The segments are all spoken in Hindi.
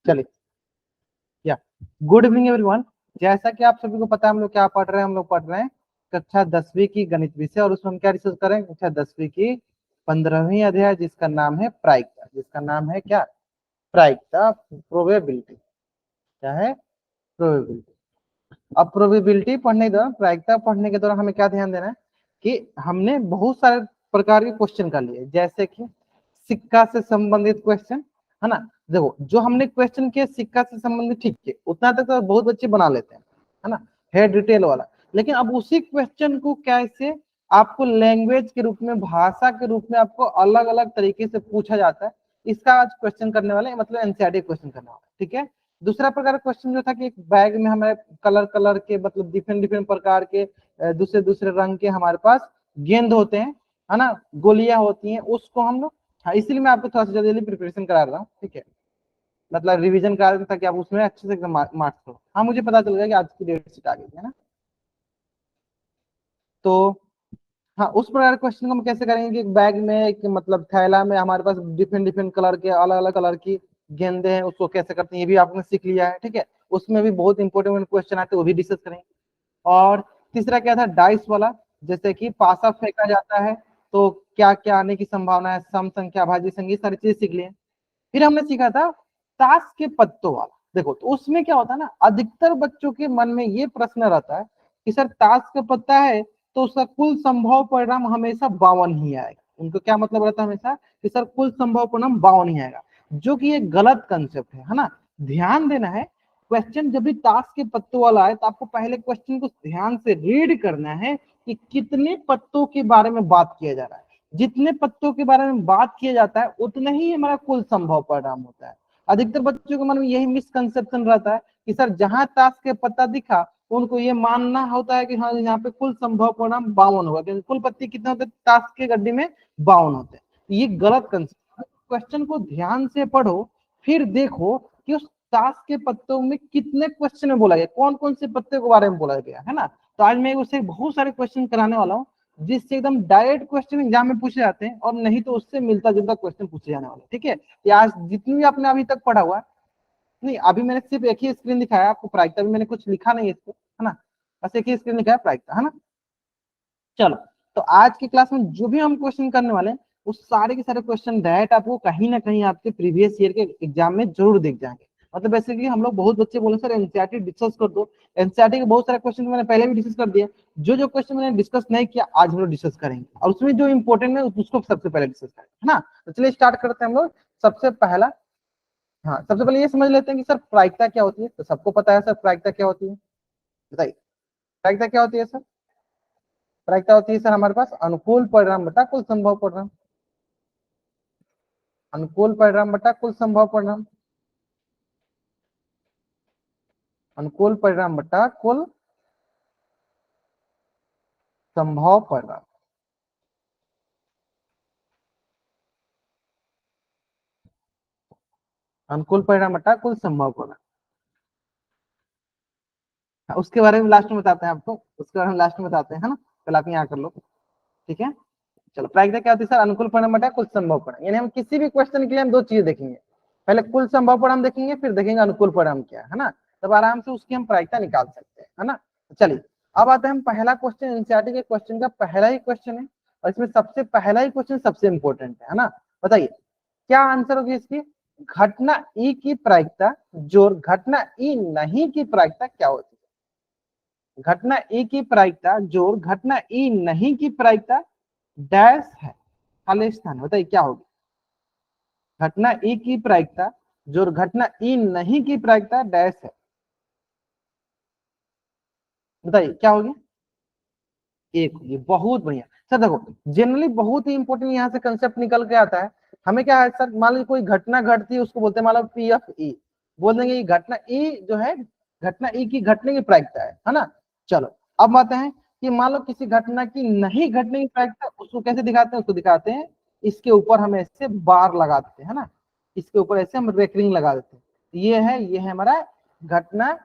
चलिए, या गुड इवनिंग एवरीवन। जैसा कि आप सभी को पता है, हम लोग क्या पढ़ रहे हैं, हम लोग पढ़ रहे हैं कक्षा 10वीं की गणित विषय, और उसमें हम क्या डिस्कस करें, कक्षा 10वीं की 15वीं अध्याय जिसका नाम है प्रायिकता। जिसका नाम है क्या? प्रायिकता, प्रोबेबिलिटी। क्या है? प्रोबेबिलिटी। अब प्रोबेबिलिटी पढ़ने के दौरान, प्रायिकता पढ़ने के दौरान हमें क्या ध्यान देना है कि हमने बहुत सारे प्रकार के क्वेश्चन कर लिए, जैसे कि सिक्का से संबंधित क्वेश्चन, है ना। देखो, जो हमने क्वेश्चन किया सिक्का से संबंधित, ठीक है, उतना तक तो बहुत बच्चे बना लेते हैं, है ना, है डिटेल वाला। लेकिन अब उसी क्वेश्चन को कैसे आपको लैंग्वेज के रूप में, भाषा के रूप में आपको अलग अलग तरीके से पूछा जाता है, इसका आज क्वेश्चन करने वाले, मतलब एनसीईआरटी क्वेश्चन करने वाला, ठीक है। दूसरा प्रकार क्वेश्चन जो था कि एक बैग में हमारे कलर कलर के, मतलब डिफरेंट डिफरेंट प्रकार के दूसरे दूसरे रंग के हमारे पास गेंद होते हैं, है ना, गोलियां होती हैं, उसको हम लोग, हाँ, इसीलिए मैं आपको थोड़ा सा जल्दी प्रिपरेशन करा रहा हूँ, ठीक है, मतलब रिवीजन करा रहा हूं ताकि आप उसमें अच्छे से मार्क्स लो। हाँ, मुझे पता चल गया कि आज की डेट शीट आ गई है ना। तो हाँ, उस प्रकार क्वेश्चन को हम कैसे करेंगे कि बैग में एक, मतलब थैला में हमारे पास डिफरेंट डिफरेंट कलर के, अलग अलग कलर की गेंदे हैं, उसको कैसे करते हैं ये भी आपने सीख लिया है, ठीक है। उसमें भी बहुत इंपॉर्टेंट क्वेश्चन आते हैं, वो भी डिस्कस करेंगे। और तीसरा क्या था, डाइस वाला, जैसे कि पासा फेंका जाता है तो क्या क्या आने की संभावना है, सम संख्या, भाज्य संख्या, सारी चीजें सीख लिए। फिर हमने सीखा था ताश के पत्तों वाला। देखो, तो उसमें क्या होता है ना, अधिकतर बच्चों के मन में ये प्रश्न रहता है कि सर ताश का पत्ता है तो उसका कुल संभव परिणाम हमेशा 52 ही आएगा। उनको क्या मतलब रहता है हमेशा कि सर कुल संभव परिणाम 52 ही आएगा, जो कि एक गलत कंसेप्ट है ना। ध्यान देना है, क्वेश्चन जब भी ताश के पत्तों वाला है तो आपको पहले क्वेश्चन को ध्यान से रीड करना है कि कितने पत्तों के बारे में बात किया जा रहा है। जितने पत्तों के बारे में बात किया जाता है उतना ही हमारा कुल संभव परिणाम होता है। अधिकतर बच्चों के मन में यही मिसकंसेप्शन रहता है कि सर जहां ताश के पत्ता दिखा उनको ये मानना होता है कि हाँ यहाँ पे कुल संभव परिणाम 52 होगा, क्योंकि कुल पत्ते कितने होते हैं ताश के गड्ढे में? 52 होते हैं। ये गलत कंसेप्ट। क्वेश्चन को ध्यान से पढ़ो, फिर देखो कि उस ताश के पत्तों में कितने क्वेश्चन में बोला गया, कौन कौन से पत्ते के बारे में बोला गया, है ना। तो आज मैं उससे बहुत सारे क्वेश्चन कराने वाला हूँ, जिससे एकदम डायरेक्ट क्वेश्चन एग्जाम में पूछे जाते हैं, और नहीं तो उससे मिलता जुलता क्वेश्चन पूछे जाने वाले, ठीक है। ये आज जितनी भी आपने अभी तक पढ़ा हुआ, नहीं अभी मैंने सिर्फ एक ही स्क्रीन दिखाया आपको प्रायिकता, भी मैंने कुछ लिखा नहीं है इसको, है ना, बस एक ही स्क्रीन दिखाया प्रायिकता, है ना। चलो, तो आज की क्लास में जो भी हम क्वेश्चन करने वाले हैं, वो सारे के सारे क्वेश्चन डायरेक्ट आपको कहीं ना कहीं आपके प्रीवियस ईयर के एग्जाम में जरूर दिख जाएंगे। मतलब बेसिकली हम लोग, बहुत बच्चे बोले सर एनसीईआरटी डिस्कस कर दो, एनसीईआरटी के बहुत सारे क्वेश्चन मैंने पहले भी डिस्कस कर दिया, जो जो क्वेश्चन मैंने डिस्कस नहीं किया आज हम लोग डिस्कस करेंगे, और उसमें जो इंपॉर्टेंट है उसको सबसे पहले डिस्कस करेंगे, है ना। तो चलिए स्टार्ट करते हैं हम लोग। सबसे पहला, हाँ, सबसे पहले ये समझ लेते हैं कि सर प्रायिकता क्या होती है। तो सबको पता है सर प्रायिकता क्या होती है, बताइए प्रायिकता क्या होती है सर। प्रायिकता होती है सर हमारे पास अनुकूल परिणाम बटा कुल संभव परिणाम। अनुकूल परिणाम बटा कुल संभव परिणाम। अनुकूल परिणाम बटा कुल संभव परिणाम। अनुकूल परिणाम बटा कुल संभव परिणाम। उसके बारे में लास्ट में बताते हैं आपको, उसके बारे में लास्ट में बताते हैं, है ना। पहले आप यहाँ कर लो, ठीक है। चलो, प्रायिकता क्या होती है सर, अनुकूल परिणाम बटा कुल संभव परिणाम। यानी हम किसी भी क्वेश्चन के लिए हम दो चीज देखेंगे, पहले कुल संभव परिणाम देखेंगे, फिर देखेंगे अनुकूल परिणाम क्या है ना। तब आराम से उसकी हम प्रायिकता निकाल सकते हैं, है ना। तो चलिए, अब आते हैं हम पहला क्वेश्चन, एनसीईआरटी के क्वेश्चन का पहला ही क्वेश्चन है, और इसमें सबसे पहला ही क्वेश्चन सबसे इंपॉर्टेंट है ना। बताइए क्या आंसर होगी इसकी। घटना ई की प्रायिकता जोड़ घटना ई नहीं की प्रायिकता क्या होती है। घटना ई की प्रायिकता जोड़ घटना ई नहीं की प्रायिकता डैश है, खाली स्थान, बताइए क्या होगी। घटना ई की प्रायिकता जो घटना ई नहीं की प्रायिकता डैश है, बताइए क्या होगी। एक होगी, बहुत बढ़िया। सर देखो, जनरली बहुत ही इंपॉर्टेंट यहाँ से कंसेप्ट निकल के आता है। हमें क्या है सर, मान लीजिए कोई घटना घटती है, उसको बोलते हैं मान लो पी एफ ई, बोल देंगे घटना ई जो है, घटना ई की घटने की प्रायिकता है ना। चलो, अब आते हैं कि मान लो किसी घटना की नहीं घटने की प्रायिकता, उसको कैसे दिखाते हैं, उसको दिखाते हैं इसके ऊपर हम ऐसे बार लगा देते हैं ना, इसके ऊपर ऐसे हम रेकरिंग लगा देते हैं। ये है हमारा घटना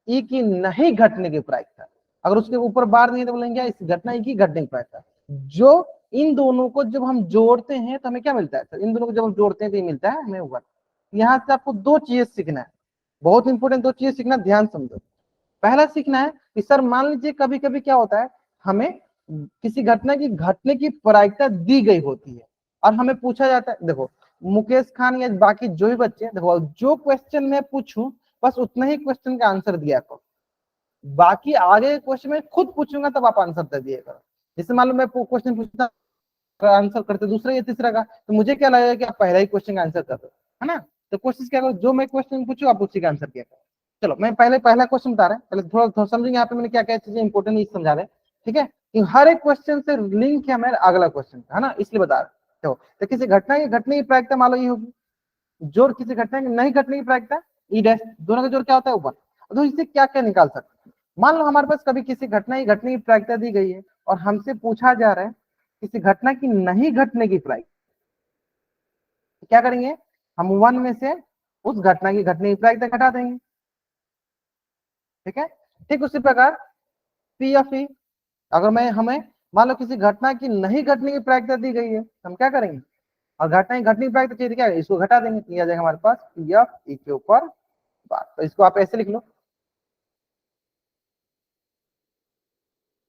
ई की नहीं घटने की प्रायिकता। अगर उसके ऊपर बार नहीं तो बोलेंगे इस घटना की घटने की प्रायिकता। जो इन दोनों को जब हम जोड़ते हैं तो हमें क्या मिलता है सर, इन दोनों को जब हम जोड़ते हैं तो ये मिलता है हमें वन। यहाँ से आपको दो चीजें सीखना है, बहुत इंपॉर्टेंट दो चीजें सीखना, ध्यान समझो। पहला सीखना है कि सर मान लीजिए कभी कभी क्या होता है, हमें किसी घटना की घटने की प्रायिकता दी गई होती है और हमें पूछा जाता है, देखो मुकेश खान या बाकी जो भी बच्चे, देखो जो क्वेश्चन मैं पूछूं बस उतना ही क्वेश्चन का आंसर दिया करो, बाकी आगे क्वेश्चन में खुद पूछूंगा तब आप आंसर दे दिए करो। जैसे मान लो मैं क्वेश्चन पूछता, आंसर करते दूसरा या तीसरा का, तो मुझे क्या लगेगा कि आप पहला ही क्वेश्चन का आंसर कर दो, है ना। तो कोशिश क्या करो, जो मैं क्वेश्चन पूछू आप उसी का आंसर किया करो। चलो मैं पहले पहला क्वेश्चन बता रहे हैं, पहले थोड़ा थोड़ा समझेंगे यहाँ पे मैंने क्या क्या चीजें इंपॉर्टेंट ये समझा रहे हैं, ठीक है। कि हर एक क्वेश्चन से लिंक है मेरा अगला क्वेश्चन, है ना, इसलिए बता रहे हो। तो किसी घटना की घटने की प्रायिकता मान लो ये होगी, जोड़ किसी घटना की नहीं घटने की प्रायिकता ई डैश, दोनों का जोड़ क्या होता है ऊपर। तो इससे क्या क्या निकाल सकते हैं, मान लो हमारे पास कभी किसी घटना की घटने की प्रायिकता दी गई है और हमसे पूछा जा रहा है किसी घटना की नहीं घटने की प्रायिकता, क्या करेंगे, हम वन में से उस घटना की घटने की प्रायिकता घटा देंगे, ठीक है। ठीक उसी प्रकार पी एफ ई, अगर मैं हमें मान लो किसी घटना की नहीं घटने की प्रायिकता दी गई है, हम क्या करेंगे, और घटना की घटने की प्रायिकता चाहिए क्या है, इसको घटा देंगे, तो आ जाएगा हमारे पास पी एफ ई के ऊपर बात। तो इसको आप ऐसे लिख लो,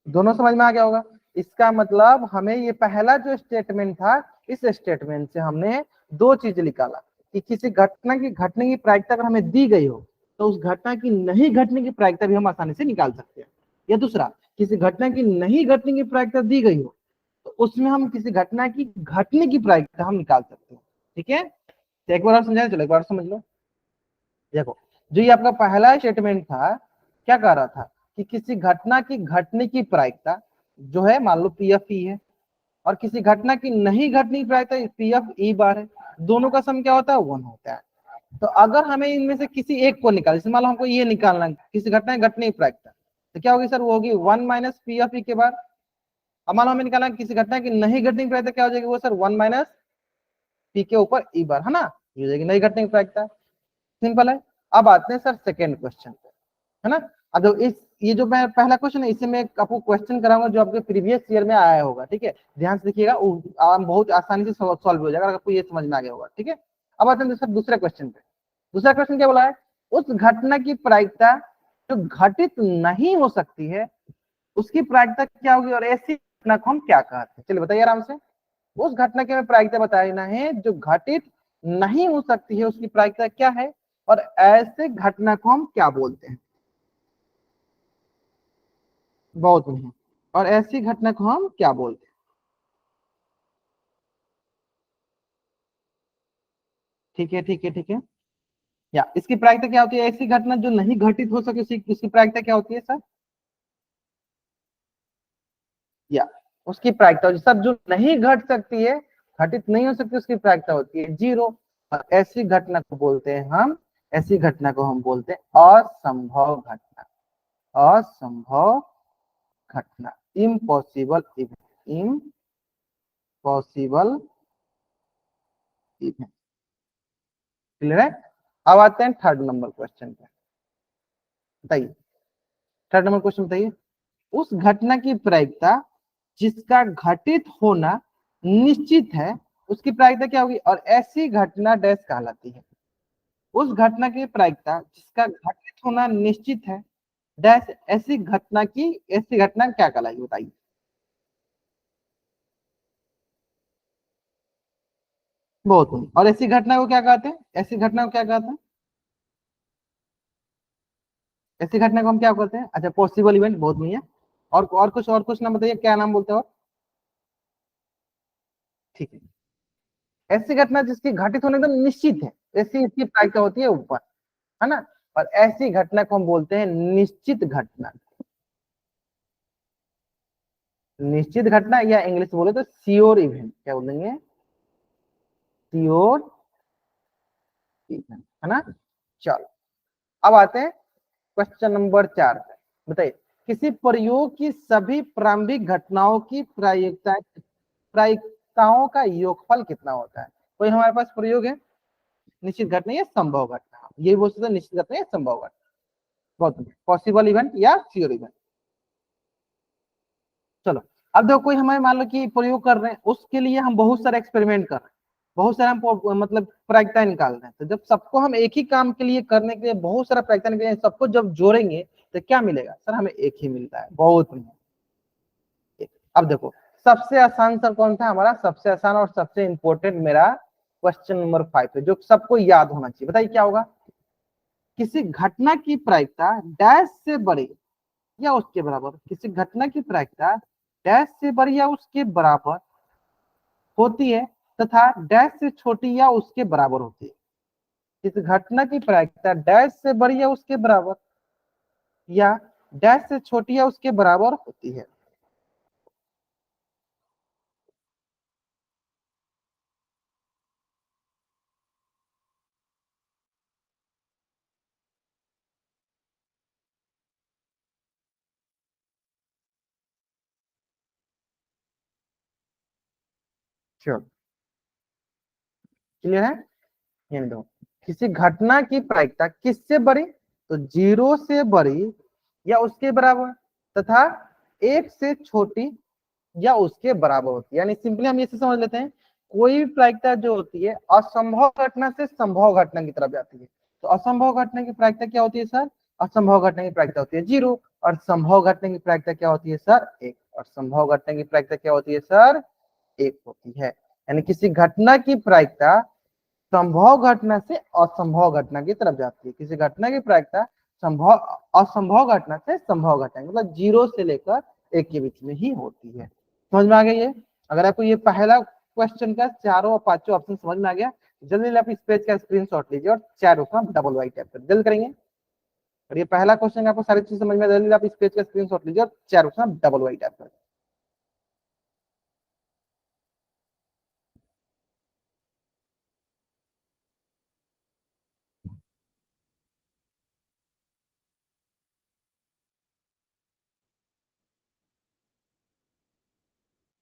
दोनों समझ में आ गया होगा। इसका मतलब हमें ये पहला जो स्टेटमेंट था, इस स्टेटमेंट से हमने दो चीजें निकाला कि किसी घटना की घटने की प्रायिकता अगर हमें दी गई हो तो उस घटना की नहीं घटने की प्रायिकता भी हम आसानी से निकाल सकते हैं। या दूसरा, किसी घटना की नहीं घटने की प्रायिकता दी गई हो तो उसमें हम किसी घटना की घटने की प्रायिकता हम निकाल सकते हैं, ठीक है। तो एक बार आप समझाए, चलो एक बार समझ लो। देखो जो ये आपका पहला स्टेटमेंट था, क्या कह रहा था कि किसी घटना की घटने की प्रायिकता जो है मान लो पी एफ ई है, और किसी घटना की नहीं घटने की प्रायिकता पी एफ ई बार है, दोनों का सम क्या होता है, वन होता है। तो अगर हमें इनमें से किसी एक को निकाल, जैसे मान लो हमको ये निकालना है किसी घटना की घटने की प्रायिकता, तो क्या होगी सर, वो होगी one minus P F E के बाद। अब मान लो हमें निकालना है किसी घटना की नहीं घटने की प्रायिकता, क्या हो जाएगी वो सर, वन माइनस पी के ऊपर ई बार, है ना, ये हो जाएगी नहीं घटने की प्रायिकता। सिंपल है। अब आते हैं सर सेकेंड क्वेश्चन पे, है ना। अब जो इस ये जो मैं पहला क्वेश्चन है इससे मैं आपको क्वेश्चन कराऊंगा जो आपके प्रीवियस ईयर में आया होगा, ठीक है, ध्यान से देखिएगा, बहुत आसानी से सॉल्व हो जाएगा अगर आपको ये समझ में आ गया होगा, ठीक है। अब आते हैं सर दूसरे क्वेश्चन पे। दूसरा क्वेश्चन क्या बोला है, उस घटना की प्रायिकता जो घटित नहीं हो सकती है उसकी प्रायिकता क्या होगी, और ऐसी घटना को हम क्या कहते हैं, चलिए बताइए आराम से। उस घटना की हमें प्रायिकता बताना है जो घटित नहीं हो सकती है, उसकी प्रायिकता क्या है, और ऐसे घटना को हम क्या बोलते हैं। बहुत बढ़िया, और ऐसी घटना को हम क्या बोलते हैं, ठीक है ठीक है ठीक है। या इसकी प्रायिकता क्या होती है, ऐसी घटना जो नहीं घटित हो सके उसकी प्रायिकता क्या होती है सर, या उसकी प्रायिकता सर जो नहीं घट सकती है, घटित नहीं हो सकती, उसकी प्रायिकता होती है जीरो। और ऐसी घटना को बोलते हैं हम, ऐसी घटना को हम बोलते हैं असंभव घटना, असंभव घटना, impossible event, impossible event, clear है। अब आते हैं थर्ड नंबर क्वेश्चन पे, बताइए थर्ड नंबर क्वेश्चन बताइए। उस घटना की प्रायिकता जिसका घटित होना निश्चित है उसकी प्रायिकता क्या होगी, और ऐसी घटना डैश कहलाती है। उस घटना की प्रायिकता जिसका घटित होना निश्चित है डैश, ऐसी घटना क्या कहलाएगी बताइए। बहुत बढ़िया। और ऐसी घटना को क्या कहते हैं, ऐसी घटना को क्या कहते हैं, ऐसी घटना को हम क्या कहते हैं, अच्छा पॉसिबल इवेंट, बहुत बढ़िया। और कुछ नाम बताइए, क्या नाम बोलते हो, ठीक है। ऐसी घटना जिसकी घटित होने एकदम निश्चित है, ऐसी इसकी प्रायिकता होती है ऊपर, है ना। और ऐसी घटना को हम बोलते हैं निश्चित घटना, निश्चित घटना, या इंग्लिश बोले तो श्योर इवेंट, क्या बोलेंगे, श्योर इवेंट, है ना। चलो अब आते हैं क्वेश्चन नंबर 4 पे, बताइए किसी प्रयोग की सभी प्रारंभिक घटनाओं की प्रायिकताओं का योगफल कितना होता है। कोई हमारे पास प्रयोग है, निश्चित घटना या संभव घटना, ये बोल सकते हैं निश्चित घटना या संभव घटना, बहुत पॉसिबल इवेंट या श्योर इवेंट। चलो अब देखो कोई हमें मान लो कि प्रयोग कर रहे हैं, उसके लिए हम बहुत सारे एक्सपेरिमेंट कर रहे हैं, बहुत सारा हम मतलब प्रायिकता निकाल रहे हैं। तो जब सबको हम एक ही काम के लिए करने के लिए बहुत सारा प्रायिकता निकालेंगे, सबको जब जोड़ेंगे तो क्या मिलेगा सर, हमें एक ही मिलता है। बहुत बढ़िया। अब देखो, सबसे आसान सर कौन था हमारा, सबसे आसान और सबसे इंपॉर्टेंट मेरा क्वेश्चन नंबर 5 है, जो सबको याद होना चाहिए। बताइए क्या होगा। किसी घटना की प्रायिकता डैश से बड़ी या उसके बराबर, किसी घटना की प्रायिकता डैश से बड़ी या उसके बराबर होती है तथा डैश से छोटी या उसके बराबर होती है। किसी घटना की प्रायिकता डैश से बड़ी या उसके बराबर या डैश से छोटी या उसके बराबर होती है। चलो क्लियर है। ये दो, किसी घटना की प्रायिकता किससे बड़ी, तो जीरो से बड़ी या उसके बराबर तथा एक से छोटी या उसके बराबर होती है। यानी सिंपली हम इसे समझ लेते हैं, कोई भी प्रायिकता जो होती है असंभव घटना से संभव घटना की तरफ जाती है। तो असंभव घटना की प्रायिकता क्या होती है सर, असंभव घटना की प्रायिकता होती है जीरो। और संभव घटना की प्रायिकता क्या होती है सर, एक। और संभव घटना की प्रायिकता क्या होती है सर, एक होती है। यानी किसी घटना की प्रायिकता संभव घटना से असंभव घटना की तरफ जाती है। किसी घटना की प्रायिकता संभव असंभव घटना से संभव घटना, मतलब जीरो से लेकर एक के बीच में ही होती है। समझ में आ गया ये। अगर आपको ये पहला क्वेश्चन का चारों और पांचों ऑप्शन समझ में आ गया, जल्दी आप इस पेज का स्क्रीनशॉट लीजिए और चारों का डबल वाइट टाइप कर जल्द करेंगे। और ये पहला क्वेश्चन आपको सारी चीज समझ में, जल्दी आप इस पेज का स्क्रीनशॉट लीजिए और चारों का डबल वाइट टाइप कर,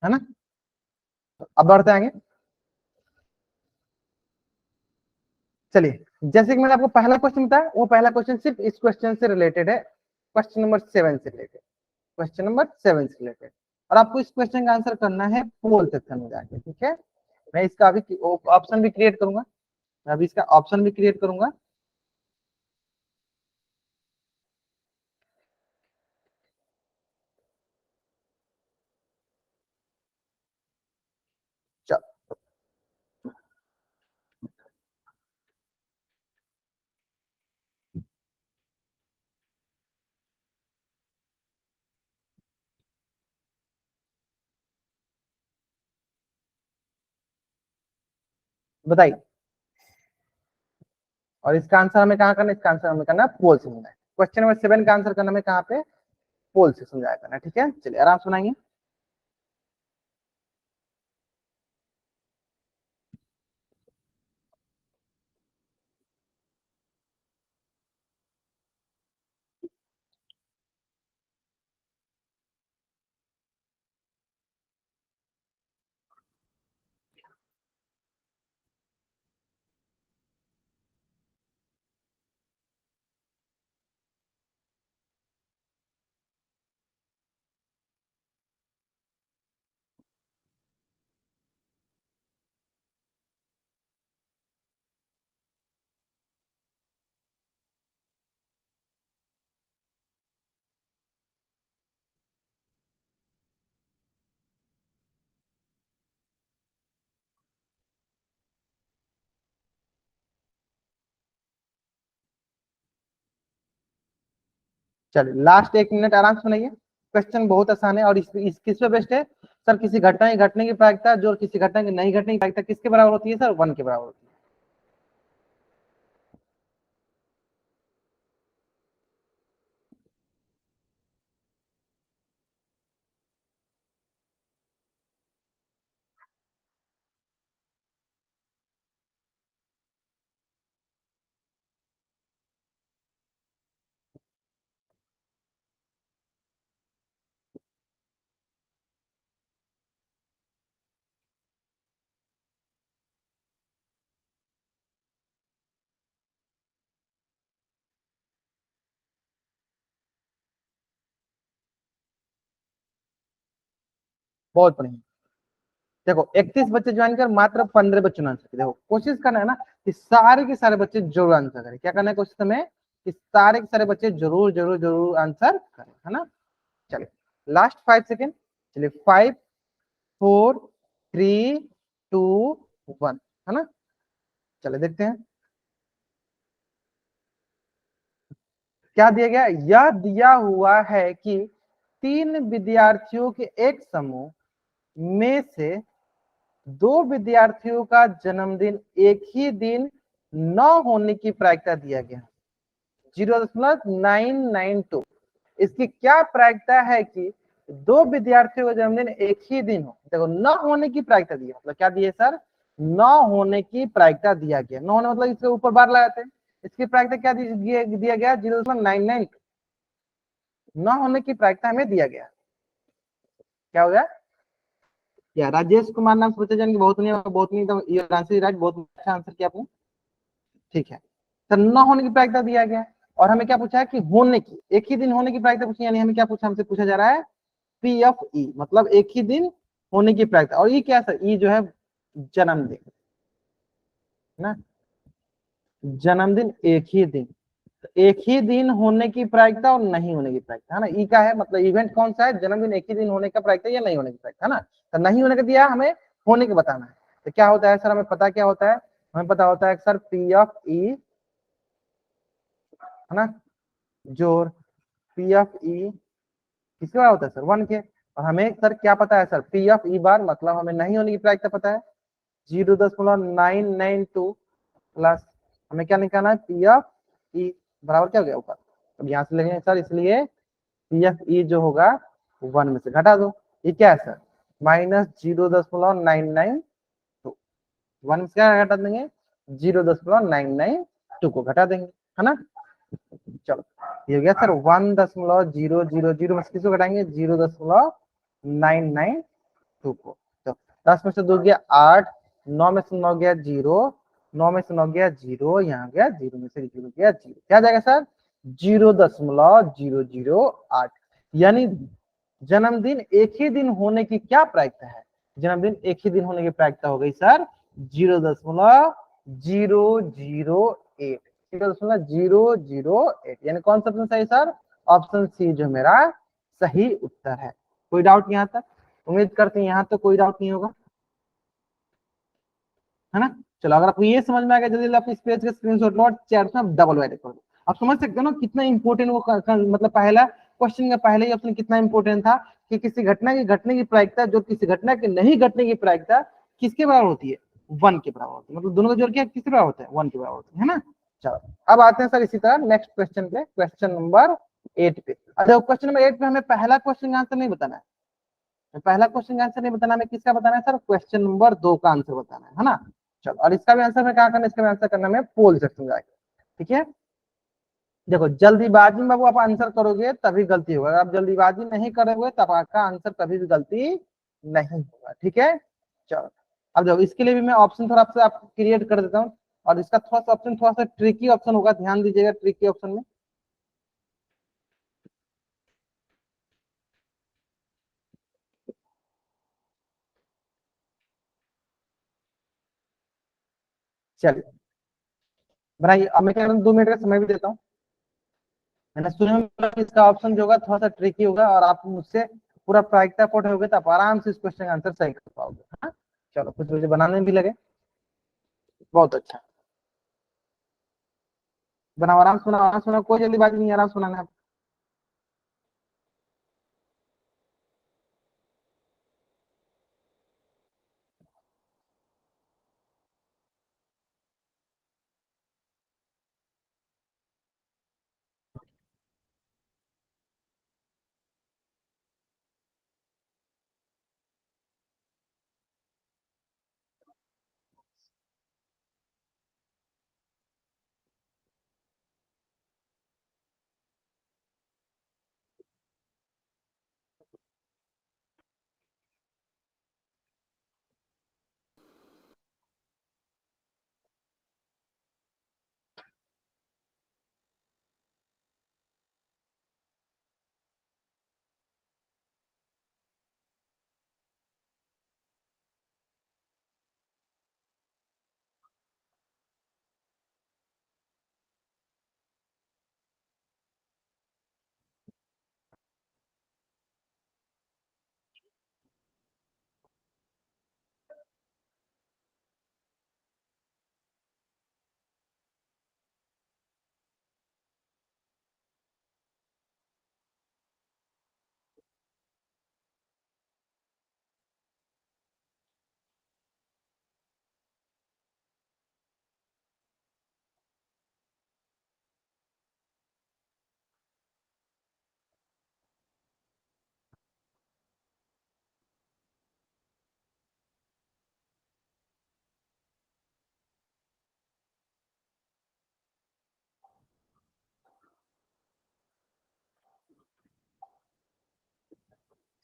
है ना। अब बढ़ते आगे। चलिए, जैसे कि मैंने आपको पहला क्वेश्चन बताया, वो पहला क्वेश्चन सिर्फ इस क्वेश्चन से रिलेटेड है, क्वेश्चन नंबर 7 से रिलेटेड, क्वेश्चन नंबर 7 से रिलेटेड। और आपको इस क्वेश्चन का आंसर करना है पोल सेक्शन में जाके, ठीक है। मैं इसका अभी ऑप्शन भी क्रिएट करूंगा, मैं अभी इसका ऑप्शन भी क्रिएट करूंगा। चलो बताइए। और इसका आंसर हमें कहाँ करना है, इसका आंसर हमें करना है पोल से मिलना है। क्वेश्चन नंबर 7 का आंसर करना हमें कहाँ पे, पोल से समझाया करना है, ठीक है। चलिए आराम सुनाइए। चलिए लास्ट 1 मिनट आराम से सुनाइए। क्वेश्चन बहुत आसान है और इस किस पे बेस्ड है सर, किसी घटना की घटने की प्रायिकता जो किसी घटना की नहीं घटने की प्रायिकता किसके बराबर होती है सर, 1 के बराबर होती है। बहुत बढ़िया। देखो 31 बच्चे ज्वाइन कर मात्र 15 बच्चों ने आंसर किया। देखो कोशिश करना है ना कि सारे के सारे बच्चे जरूर आंसर करें। क्या करना है कोशिश में कि सारे के सारे बच्चे जरूर जरूर जरूर आंसर करें, है ना। चलिए लास्ट 5 सेकेंड। चलिए 5, 4, 3, 2, 1, है ना। चले देखते हैं क्या दिया गया। यह दिया हुआ है कि 3 विद्यार्थियों के एक समूह में से 2 विद्यार्थियों का जन्मदिन एक ही दिन न होने की प्रायिकता दिया गया 0.992। इसकी क्या प्रायिकता है कि 2 विद्यार्थियों का जन्मदिन एक ही दिन हो। देखो न होने की प्रायिकता दिया, मतलब क्या दिए सर, न होने की प्रायिकता दिया गया। न होने मतलब इसके ऊपर बार लगाते हैं। इसकी प्रायिकता क्या दिया गया 0.992। न होने की प्रायिकता हमें दिया गया। क्या हो गया, या राजेश कुमार नाम से बच्चे जान के बहुत नहीं तो ये आंसर राइट, बहुत अच्छा आंसर किया आपने। ठीक है, तो न होने की प्रायिकता दिया गया और हमें क्या पूछा है कि होने की, एक ही दिन होने की प्रायिकता पूछी। यानी हमें क्या पूछा, हमसे पूछा जा रहा है पी एफ ई, मतलब एक ही दिन होने की प्रायिकता। और ये क्या सर, ये जो है जन्मदिन, ना जन्मदिन एक ही दिन, एक ही दिन होने की प्रायिकता और नहीं होने की प्रायिकता, है ना। ई का है मतलब इवेंट कौन सा है, जन्मदिन एक ही दिन होने का प्रायिकता या नहीं होने की प्रायिकता, है ना। तो नहीं होने का दिया, हमें होने के बताना है। तो क्या होता है सर, हमें पता क्या होता है, हमें पता होता है सर पी एफ ई, है ना, जोर पी एफ ई किसके बराबर होता है सर, 1 के। और हमें सर क्या पता है सर, पी एफ ई बार, मतलब हमें नहीं होने की प्रायिकता पता है 0.992 प्लस हमें क्या निकालना है पी एफ ई बराबर क्या हो गया ऊपर। अब यहाँ से लेंगे सर, इसलिए पी एफ ई जो होगा 1 में से घटा दो। ये क्या है सर, -0.992। 1 से क्या घटा देंगे, 0.992 को घटा देंगे, है ना। चलो ये हो गया सर 1.000 में से किसको घटाएंगे, 0.992 को। तो 10 में से 2 गया 8, 9 में से 9 गया 0, 9 में से 9 गया 0, यहाँ गया 0 में से 0 गया 0, क्या जाएगा सर 0.008। यानी जन्मदिन एक ही दिन होने की क्या प्रायिकता है, जन्मदिन एक ही दिन होने की प्रायिकता हो गई सर 0.008। 0.008, यानी कौन सा ऑप्शन सही सर, ऑप्शन सी जो मेरा सही उत्तर है। कोई डाउट यहाँ तक, उम्मीद करते हैं यहाँ तक कोई डाउट नहीं होगा, है ना। चलो अगर आपको ये समझ में आ गया, जल्दी आप इस पेज का स्क्रीनशॉट लो, चैट में डबल वाइड कर दो। आप समझ सकते हो ना कितना इंपॉर्टेंट वो मतलब पहला क्वेश्चन का पहले ही ऑप्शन कितना इंपॉर्टेंट था कि किसी घटना की घटने की प्रायिकता जो किसी घटना के नहीं घटने की प्रायिकता किसके बराबर होती है, 1 के बराबर होती है। मतलब दोनों का जोड़ क्या किसके बराबर होता है, 1 के बराबर होती है ना। चलो अब आते हैं सर इसी तरह नेक्स्ट क्वेश्चन पे, क्वेश्चन नंबर 8 पे। अच्छा क्वेश्चन नंबर 8 पे हमें पहला क्वेश्चन का आंसर नहीं बताना है, पहला क्वेश्चन का आंसर नहीं बताना, हमें किसका बताना है सर, क्वेश्चन नंबर 2 का आंसर बताना है ना। चलो और इसका भी आंसर में क्या करना है, इसका भी आंसर करना है पोल सेक्शन जाके, ठीक है। देखो जल्दीबाजी में बाबू आप आंसर करोगे तभी गलती होगा, अगर आप जल्दीबाजी नहीं करोगे तब आपका आंसर कभी भी गलती नहीं होगा, ठीक है। चलो अब देखो इसके लिए भी मैं ऑप्शन थोड़ा आपसे आप क्रिएट कर देता हूँ, और इसका थोड़ा सा ऑप्शन थोड़ा सा ट्रिकी ऑप्शन होगा, ध्यान दीजिएगा ट्रिकी ऑप्शन में। चलिए बनाइए, अब मैं क्या 2 मिनट का समय भी देता हूँ। मैंने सुना कि इसका ऑप्शन जो होगा थोड़ा सा ट्रिकी होगा, और आप मुझसे पूरा प्रायिकता पढ़ोगे तो आप आराम से इस क्वेश्चन का आंसर सही कर पाओगे, हाँ। चलो कुछ मुझे बनाने भी लगे, बहुत अच्छा। बनाओ, आराम सुना, कोई जल्दीबाजी नहीं, आराम सुनाना है।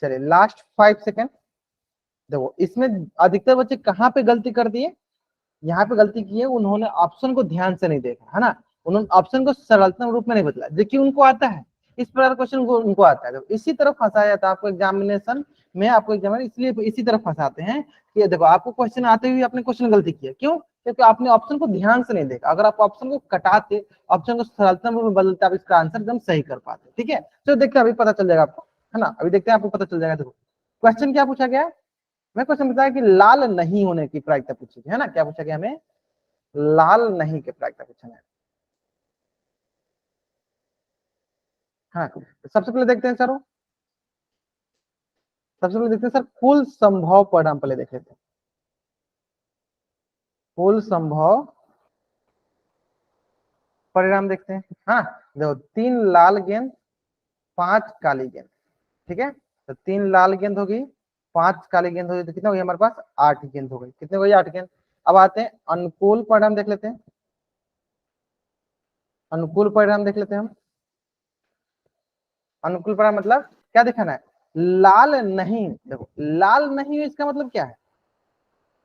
चलिए लास्ट 5 सेकेंड। देखो इसमें अधिकतर बच्चे कहाँ पे गलती कर दिए, यहाँ पे गलती की है, उन्होंने ऑप्शन को ध्यान से नहीं देखा, है ना। उन्होंने ऑप्शन को सरलतम रूप में नहीं बदला, देखिए उनको आता है इस प्रकार क्वेश्चन को, उनको आता है। तो इसी तरह फंसाया जाता है आपको एग्जामिनेशन में, आपको एग्जामिनेशन इसलिए इसी तरह फंसाते हैं कि देखो आपको क्वेश्चन आते हुए आपने क्वेश्चन गलती किया, क्यों? क्योंकि आपने ऑप्शन को ध्यान से नहीं देखा। अगर आप ऑप्शन को कटाते, ऑप्शन को सरलतम रूप में बदलते, आप इसका आंसर एकदम सही कर पाते। ठीक है, तो देखते हैं अभी पता चल जाएगा आपको, है ना। अभी देखते हैं आपको पता चल जाएगा। देखो क्वेश्चन क्या पूछा गया है, मैं क्वेश्चन बताया कि लाल नहीं होने की प्रायिकता पूछी गई है ना। क्या पूछा गया हमें, लाल नहीं के प्रायिकता पूछा है। हाँ तो सबसे पहले देखते हैं सर, सबसे पहले देखते हैं सर कुल संभव परिणाम, पहले देख लेते हैं कुल संभव परिणाम देखते हैं। हाँ देखो 3 लाल गेंद 5 काली गेंद, ठीक है। तो 3 लाल गेंद होगी, 5 काली गेंद होगी, तो कितना हो गया हमारे पास, 8 गेंद हो गई। कितने हो गई, 8 गेंद। अब आते हैं अनुकूल परिणाम देख लेते हैं, अनुकूल परिणाम देख लेते हैं हम। अनुकूल परिणाम मतलब क्या दिखाना है, लाल नहीं। देखो लाल नहीं है इसका मतलब क्या है,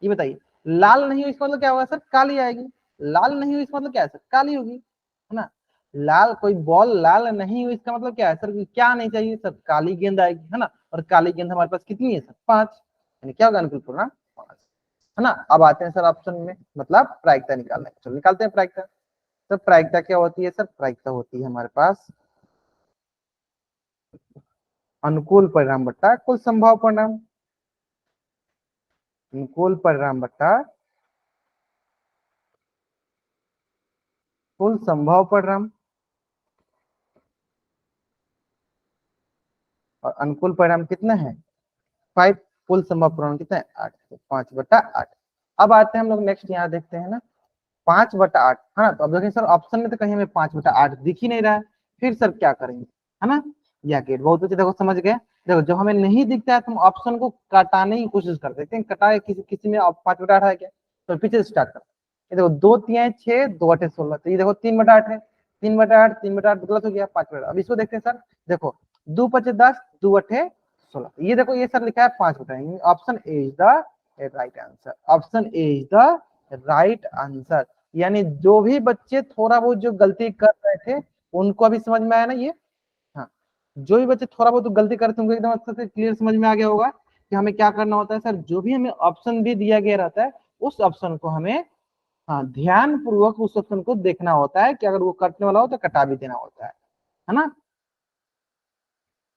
ये बताइए। लाल नहीं हो इसका मतलब क्या होगा सर, काली आएगी। लाल नहीं हो इसका मतलब क्या है सर, काली होगी, है ना। लाल कोई बॉल लाल नहीं हो इसका मतलब क्या है सर, क्या नहीं चाहिए सर, काली गेंद आएगी, है ना। और काली गेंद हमारे पास कितनी है सर, 5, यानी क्या होगा अनुकूल परिणाम 5, है ना। अब आते हैं सर ऑप्शन में, मतलब प्रायिकता निकालना है। चलो निकालते हैं प्रायिकता। तो प्रायिकता क्या होती है सर, प्रायिकता होती है हमारे पास अनुकूल परिणाम बट्टा कुल संभव परिणाम, अनुकूल परिणाम बट्टा कुल संभव परिणाम। और अनुकूल परिणाम कितना है, 5, कुल संभव परिणाम कितना है, 8, तो 5/8। अब आते हैं हम लोग नेक्स्ट, यहाँ देखते हैं ना 5/8, है ना। तो अब देखिए सर ऑप्शन में तो कहीं हमें 5/8 दिख ही नहीं रहा है, फिर सर क्या करेंगे, है ना। या गेट बहुत अच्छे, देखो समझ गए। देखो जब हमें नहीं दिखता है तो हम ऑप्शन को कटाने की कोशिश करते हैं, कटाए किसी किसी में 5/8 है क्या, तो पीछे से स्टार्ट करते हैं। ये देखो 2×3 = 6, 2×8 = 16, तो ये देखो 3/8 है, 3/8, 3/8 गलत हो गया, 5/8। अब इसको देखते हैं सर, देखो 2×5 = 10, 2×8 = 16, ये देखो ये सर लिखा है 5/8, option A is the right answer, option A is the right answer. यानी जो भी बच्चे थोड़ा बहुत जो गलती कर रहे थे उनको अभी समझ में आया ना ये। हाँ, जो भी बच्चे थोड़ा बहुत गलती करते हैं उनको एकदम अच्छे से क्लियर समझ में आ गया होगा कि हमें क्या करना होता है सर। जो भी हमें ऑप्शन भी दिया गया रहता है उस ऑप्शन को हमें, हाँ ध्यान पूर्वक उस ऑप्शन को देखना होता है कि अगर वो कटने वाला हो तो कटा भी देना होता है ना।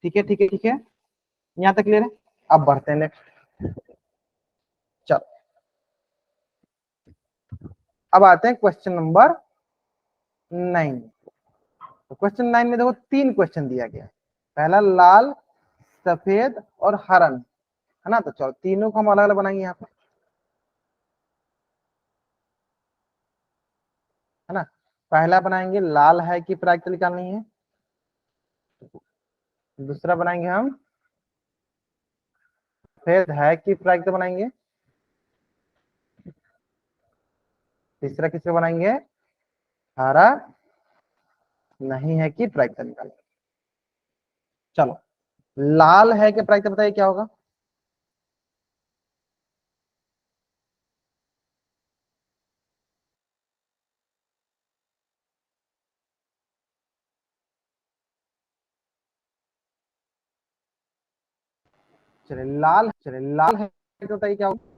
ठीक है ठीक है ठीक है, यहाँ तक क्लियर है। अब बढ़ते हैं नेक्स्ट, चलो अब आते हैं क्वेश्चन नंबर 9। तो क्वेश्चन 9 में देखो 3 क्वेश्चन दिया गया है। पहला लाल, सफेद और हरा, है ना। तो चलो तीनों को हम अलग अलग बनाएंगे यहाँ पे, है ना। पहला बनाएंगे लाल है कि प्रायिकता निकालनी है, दूसरा बनाएंगे हम सफेद है कि प्रायिकता बनाएंगे, तीसरा किसको बनाएंगे, हरा नहीं है कि प्रायिकता निकालेंगे। चलो लाल है कि प्रायिकता बताइए क्या होगा। चलिए लाल है तो बताइए क्या होगा।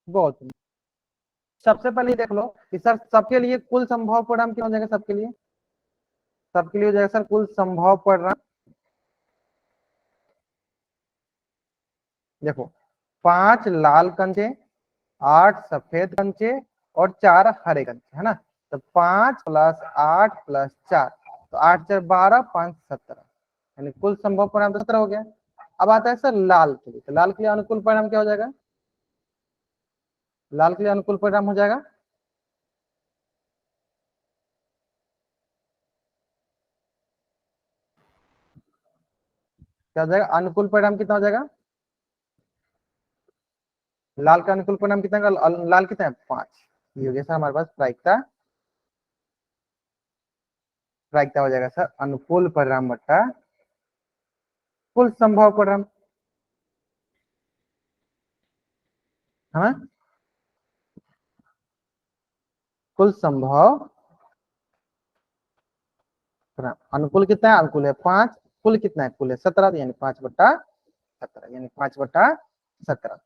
बहुत, सबसे पहले देख लो कि सर सबके लिए कुल संभव परिणाम क्या हो जाएगा, सबके लिए, सबके लिए हो जाएगा सर कुल संभव परिणाम। देखो 5 लाल कंचे, 8 सफेद कंचे और 4 हरे कंचे, है ना। तो 5 + 8 + 4, तो 8×4 = 12, 5 = 17, यानी कुल संभव परिणाम तो 17 हो गया। अब आता है सर लाल के लिए, तो लाल के लिए अनुकूल परिणाम क्या हो जाएगा? लाल के लिए अनुकूल परिणाम हो जाएगा क्या हो जाएगा? अनुकूल परिणाम कितना हो जाएगा? लाल का अनुकूल परिणाम कितना का? लाल कितना है? 5। ये हो गया सर हमारे पास प्रायिकता। प्रायिकता हो जाएगा सर अनुकूल परिणाम बट्टा कुल संभव परिणाम, है ना? कुल संभव परिणाम। अनुकूल कितना है? अनुकूल है 5। कुल कितना है? कुल है 17, यानी 5/17, यानी 5/17।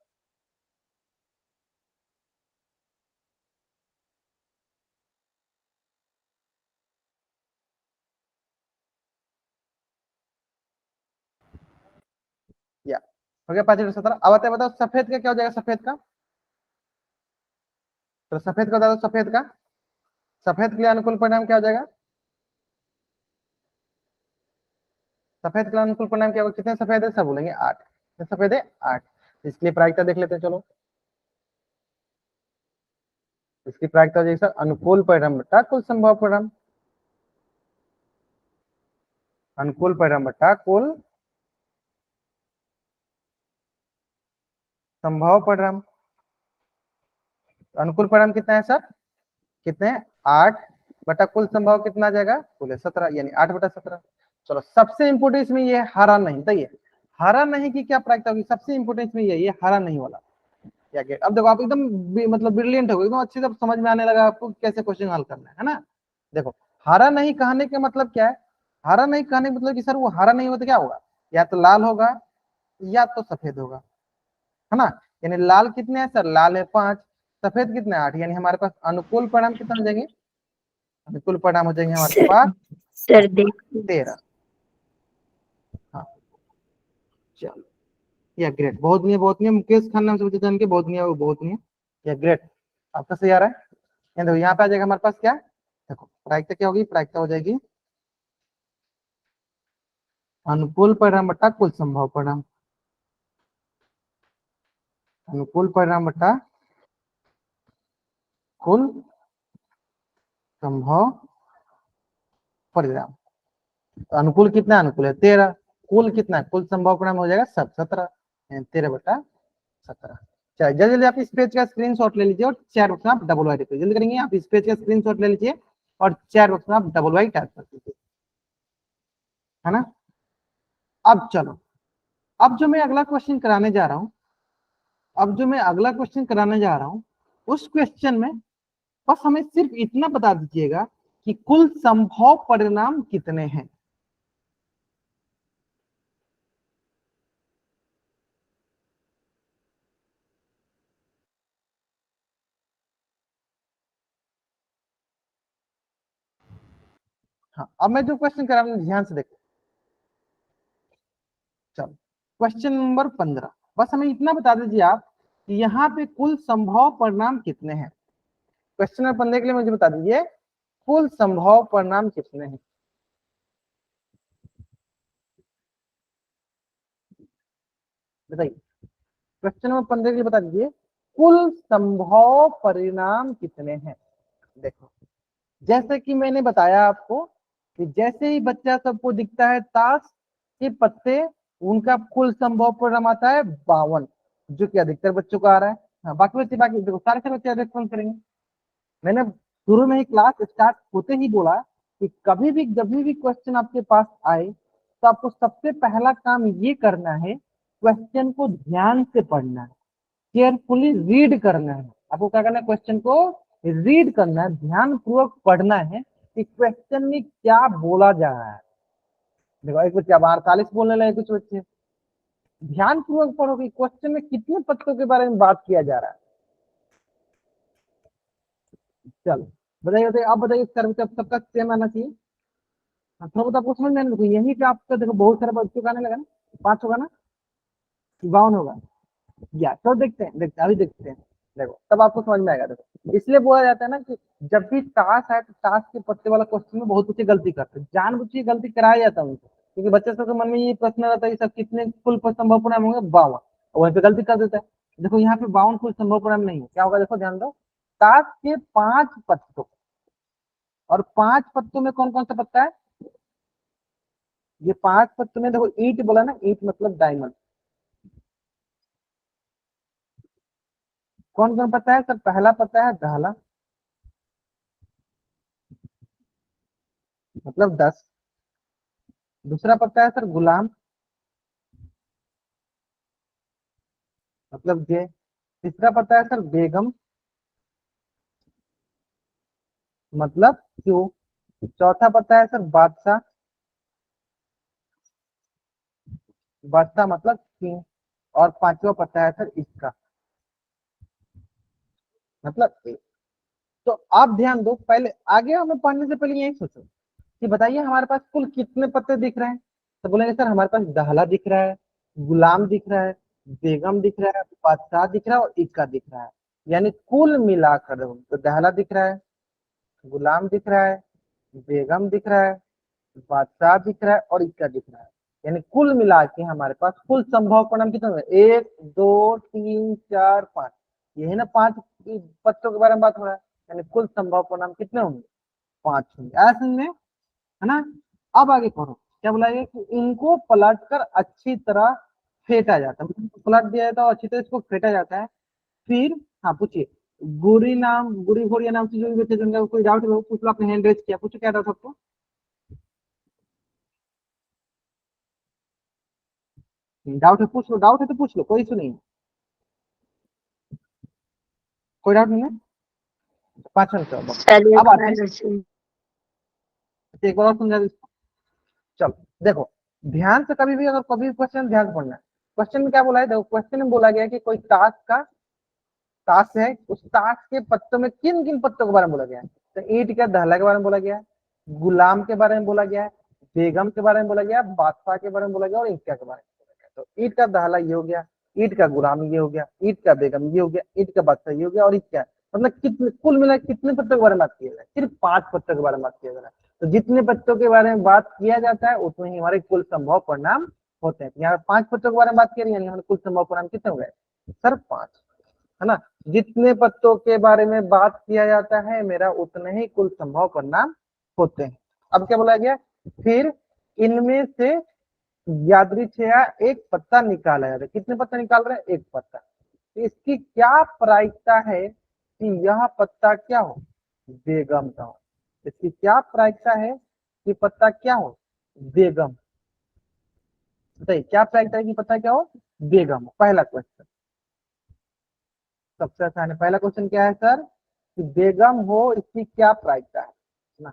या हो गया 5/17। अब आता है, बताओ सफेद का क्या हो जाएगा? सफेद का, तो सफेद का बता दो। सफेद का, सफेद के लिए अनुकूल परिणाम क्या हो जाएगा? सफेद के लिए अनुकूल परिणाम क्या होगा? कितने सफेद है? सब बोलेंगे 8। कितने सफेद है? 8। इसलिए प्रायिकता देख लेते हैं, चलो। इसकी प्रायिकता हो जाएगी सर अनुकूल परिणाम बट्टा कुल संभव परिणाम। अनुकूल परिणाम बट्टा कुल संभव परिणाम। अनुकूल परिणाम कितना है सर? कितने? 8 बटा कुल संभव कितना आ जाएगा? कुल 17, यानी 8/17। चलो, सबसे इंपोर्टेंट इसमें ये हरा नहीं, तो ये हरा नहीं की क्या प्रायिकता होगी? सबसे इंपोर्टेंट इसमें ये हरा नहीं वाला क्या गेट। अब देखो आप एकदम मतलब ब्रिलियंट हो गए, एकदम अच्छे से समझ में आने लगा आपको कैसे क्वेश्चन हल करना है ना? देखो, हरा नहीं कहने का मतलब क्या है? हरा नहीं कहने का मतलब कि सर वो हरा नहीं होता क्या होगा? या तो लाल होगा या तो सफेद होगा, है ना? यानी लाल कितने हैं सर? लाल है 5। सफेद कितने? 8। यानी हमारे पास अनुकूल परिणाम कितना हो जाएंगे? अनुकूल परिणाम हो जाएंगे हमारे सर पास सर देखो 13। हाँ, चलो। या ग्रेट, बहुत नहीं है, बहुत नहीं है। मुकेश खान नाम से बच्चे जान के, बहुत नहीं है, वो बहुत नहीं है। या ग्रेट, आपका सही आ रहा है। देखो यहाँ पे आ जाएगा हमारे पास क्या? देखो प्रायिकता क्या होगी? प्रायिकता हो जाएगी अनुकूल परिणाम बट्टा कुल संभव परिणाम। अनुकूल परिणाम बट्टा कुल संभव परिणाम। तो अनुकूल कितना? अनुकूल है 13। कुल कितना है? कुल संभव परिणाम हो जाएगा सब 17, 13/17। चलिए जल्दी जल्दी आप इस पेज का स्क्रीनशॉट ले लीजिए और चैट बॉक्स में आप डबल वाई टाइप जल्दी करेंगे। आप इस पेज का स्क्रीनशॉट ले लीजिए और चैट बॉक्स में आप डबल वाई टाइप कर दीजिए, है ना? अब चलो, अब जो मैं अगला क्वेश्चन कराने जा रहा हूं, अब जो मैं अगला क्वेश्चन कराने जा रहा हूं, उस क्वेश्चन में बस हमें सिर्फ इतना बता दीजिएगा कि कुल संभव परिणाम कितने हैं। हाँ, अब मैं जो क्वेश्चन करा रहा हूं ध्यान से देखो। चलो, क्वेश्चन नंबर 15। बस हमें इतना बता दीजिए आप कि यहाँ पे कुल संभव परिणाम कितने हैं। क्वेश्चन नंबर 15 के लिए मुझे बता दीजिए कुल संभव परिणाम कितने हैं। बताइए, क्वेश्चन नंबर 15 के लिए बता दीजिए कुल संभव परिणाम कितने हैं। देखो, जैसे कि मैंने बताया आपको कि जैसे ही बच्चा सबको दिखता है ताश के पत्ते, उनका कुल संभव परिणाम आता है 52, जो कि अधिकतर बच्चों का आ रहा है। हाँ, बाकी बच्चे, बाकी देखो सारे बच्चे रेस्पॉन्स करेंगे। मैंने शुरू में ही क्लास स्टार्ट होते ही बोला कि कभी भी जब भी क्वेश्चन आपके पास आए तो आपको सबसे पहला काम ये करना है, क्वेश्चन को ध्यान से पढ़ना है, केयरफुली रीड करना है। आपको क्या करना है? क्वेश्चन को रीड करना है, ध्यान पूर्वक पढ़ना है कि क्वेश्चन में क्या बोला जा रहा है। देखो, एक बच्चे अब 48 बोलने लगे, कुछ बच्चे ध्यान पूर्वक पढ़ो कि क्वेश्चन में कितने पत्तों के बारे में बात किया जा रहा है। चलो, बताइए बताइए, आप बताइए, सबका सेम आना चाहिए। हाँ, थोड़ा बहुत आपको समझ में आने, देखो यहीं पे आपका देखो बहुत सारे बच्चों का आने लगा ना। 5 होगा ना? 52 होगा? या तो देखते हैं, देखते हैं, अभी देखते हैं। देखो तब आपको समझ में आएगा। देखो, इसलिए बोला जाता है ना कि जब भी टास्क है तो टास्क के पत्ते वाला क्वेश्चन में बहुत बच्चे गलती करते हैं, जानबूझ के गलती कराया जाता है उनको, क्योंकि बच्चे सबके मन में ये प्रश्न रहता है कि सब कितने कुल संभव परिणाम होंगे, 52। और वहीं पे गलती कर देता है। देखो यहाँ पे 52 कुल संभव परिणाम नहीं है, क्या होगा देखो ध्यान दो। ताश के 5 पत्तों, और 5 पत्तों में कौन कौन सा पत्ता है, ये 5 पत्तों में देखो ईंट बोला ना, ईंट मतलब डायमंड। कौन कौन पत्ता है सर, पहला पत्ता है दहला, मतलब 10। दूसरा पत्ता है सर गुलाम, मतलब जे। तीसरा पत्ता है सर बेगम, मतलब क्यों। चौथा पत्ता है सर बादशाह, बादशाह मतलब किंग। और पांचवा पत्ता है सर इसका, मतलब ए। तो आप ध्यान दो, पहले आगे हमें पढ़ने से पहले यही सोचो कि बताइए हमारे पास कुल कितने पत्ते दिख रहे हैं। तो बोलेंगे सर हमारे पास दहला दिख रहा है, गुलाम दिख रहा है, बेगम दिख रहा है, बादशाह दिख रहा है और इक्का दिख रहा है। यानी कुल मिलाकर तो दहला दिख रहा है, गुलाम दिख रहा है, बेगम दिख रहा है, बादशाह दिख रहा है और इक्का दिख रहा है। यानी कुल मिला के हमारे पास कुल संभव परिणाम कितने होंगे, 1 2 3 4 5। ये है ना 5 पत्तों के बारे में बात हो रहा है। यानी कुल संभव परिणाम कितने होंगे, 5 होंगे। ऐसे में है ना। अब आगे पढ़ो, क्या बोला गया कि इनको पलट कर अच्छी तरह फेंटा जाता है, मतलब पलट दिया जाता है और अच्छी तरह इसको फेंटा जाता है। फिर हाँ पूछिए, गुरी नाम, गुरी घोड़िया नाम से जो भी बच्चे जिनका कोई डाउट है वो पूछ लो, आपने हैंड रेज किया, पूछो क्या डाउट आपको। डाउट है पूछ लो, डाउट है तो पूछ लो, कोई इशू नहीं है। कोई डाउट नहीं है, 5 मिनट का वक्त। चलिए अब आते हैं, महाराज। एक बार और समझा दो इसको। चलो देखो, ध्यान से कभी भी अगर कभी क्वेश्चन ध्यान से पढ़ना है। क्वेश्चन में क्या बोला है, देखो क्वेश्चन में बोला गया है कि कोई ताश का, ताश है, उस ताश के पत्तों में किन किन पत्तों के बारे में बोला गया है। तो ईंट के दहला के बारे में बोला गया है, गुलाम के बारे में बोला गया है, बेगम के बारे में बोला गया, बादशाह के बारे में बोला गया और ईंट के बारे में बोला गया। तो ईंट का दहला ये हो गया, ईंट का गुलाम ये हो गया, ईंट का बेगम ये हो गया, ईंट का बादशाह ये हो गया और ईंट क्या, मतलब कितने कुल मिला कितने पत्तों के बारे में बात किया जाए, सिर्फ 5 पत्तों के बारे में बात किया जा रहा है। तो जितने पत्तों के बारे में बात किया जाता है उतने ही हमारे कुल संभव परिणाम होते हैं। यहाँ 5 पत्तों के बारे में बात की यानी हमारे कुल संभव परिणाम कितने हो गए सर, 5, है ना। जितने पत्तों के बारे में बात किया जाता है मेरा उतने ही कुल संभव परिणाम होते हैं। अब क्या बोला गया, फिर इनमें से यादृच्छया एक पत्ता निकाला जाता है। कितने पत्ता निकाल रहे हैं, एक पत्ता। तो इसकी क्या प्रायिकता है कि यह पत्ता क्या हो, बेगम का हो। इसकी क्या प्रायिकता है कि पत्ता क्या हो, बेगम। बताइए क्या प्रायिकता है कि पत्ता क्या हो, बेगम हो। पहला क्वेश्चन सबसे आसान है। पहला क्वेश्चन क्या है सर, कि बेगम हो इसकी क्या प्रायिकता है ना।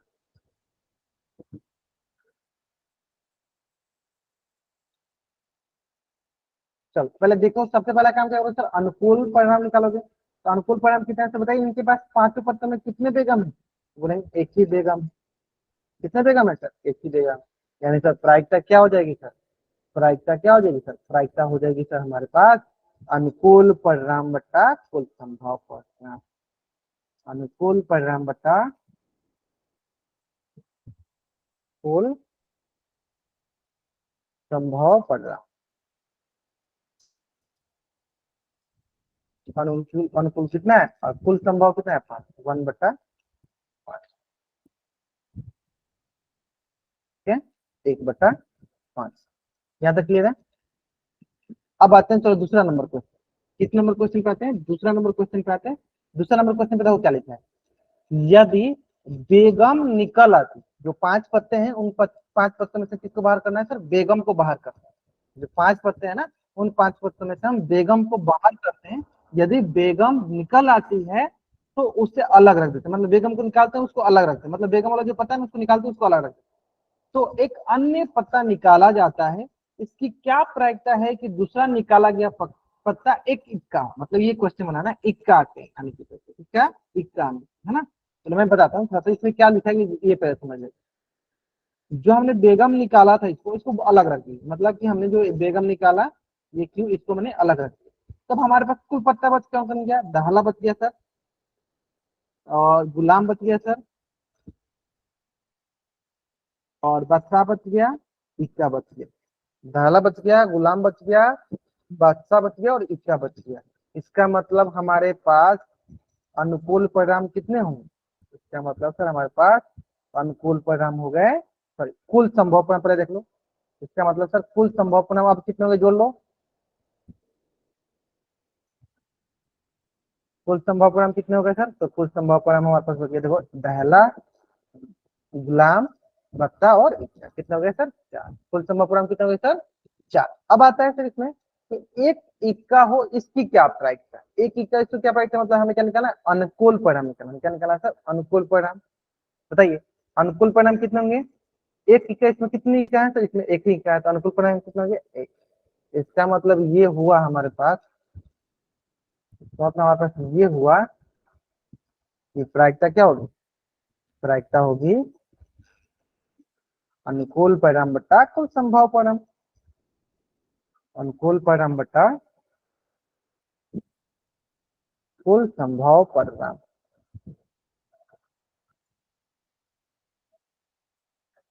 चलो पहले देखो, सबसे पहला काम क्या करोगे सर, अनुकूल परिणाम निकालोगे। तो अनुकूल परिणाम कितना है, बताइए इनके पास 5 पत्तों में कितने बेगम है, बोलेंगे एक ही बेगम। कितने बेगम है सर, एक ही बेगम। यानी सर प्रायिकता क्या हो जाएगी सर, प्रायिकता क्या हो जाएगी सर, प्रायिकता हो जाएगी सर हमारे पास अनुकूल परिणाम बट्टा कुल संभव परिणाम। अनुकूल परिणाम बट्टा कुल संभव परिणाम। अनुकूल अनुकूल कितना है और कुल संभव कितना है, 5, 1/5। ठीक है, 1/5। यहाँ तक क्लियर है। अब आते हैं चलो दूसरा नंबर क्वेश्चन। किस नंबर क्वेश्चन पे आते हैं, दूसरा नंबर क्वेश्चन पे आते हैं। दूसरा नंबर क्वेश्चन पे देखो क्या लिखा है, यदि बेगम निकल आती, जो 5 पत्ते हैं उन 5 पत्तों में से किसको बाहर करना है सर, बेगम को बाहर करना है। जो 5 पत्ते हैं ना, उन 5 पत्तों में से हम बेगम को बाहर करते हैं। यदि बेगम निकल आती है तो उससे अलग रख देते हैं, मतलब बेगम को निकालते हैं उसको अलग रखते हैं, मतलब बेगम वाला जो पत्ता है उसको निकालते हैं उसको अलग रखते हैं। तो एक अन्य पत्ता निकाला जाता है। इसकी क्या प्रायिकता है कि दूसरा निकाला गया पत्ता एक इक्का, मतलब ये क्वेश्चन बनाना है, इक्का के आने की तरफ से, क्या इक्का आने, है ना। चलो मैं बताता हूँ तो इसमें क्या लिखा है ये पहले समझ लेते। जो हमने बेगम निकाला था इसको इसको अलग रख दिया, मतलब कि हमने जो बेगम निकाला ये क्यों, इसको मैंने अलग रख दिया। तब हमारे पास कुल पत्ता बच क्या बन गया, दहला बच गया सर, और गुलाम बच गया सर, और बदशाह बच गया, इक्का बच गया, दाहला बच गया, गुलाम बच गया, बादशाह बच गया और इक्का बच गया। इसका मतलब हमारे पास अनुकूल परिणाम कितने होंगे? इसका मतलब सर हमारे पास अनुकूल परिणाम हो गए, सॉरी कुल संभव परिणाम पहले देख लो। इसका मतलब सर कुल संभव परिणाम आप कितने होंगे जोड़ लो। कुल संभव परिणाम कितने हो गए सर? तो कुल संभव परिणाम हमारे पास हो गया, देखो दहला, गुलाम, बत्ता और इक्का, कितने हो गए सर? चार। कुल संभव परिणाम कितने हो गए सर? चार। अब आता है सर इसमें कि एक इक्का हो इसकी क्या प्रायिकता है? एक इक्का इसको क्या प्रायिकता, मतलब हमें क्या निकालना है? अनुकूल परिणाम निकालना। क्या निकालना है सर? अनुकूल परिणाम। बताइए अनुकूल परिणाम कितने होंगे? एक इक्का, इसमें कितनी इक्का है? तो इसमें एक ही इक्का है, तो अनुकूल परिणाम कितने होंगे? एक। इसका मतलब ये हुआ हमारे पास, तो अपना हमारे पास ये हुआ कि प्रायिकता क्या होगी? प्रायिकता होगी अनुकूल परिणाम बटा कुल संभव परिणाम। अनुकूल परिणाम बटा कुल संभव परिणाम।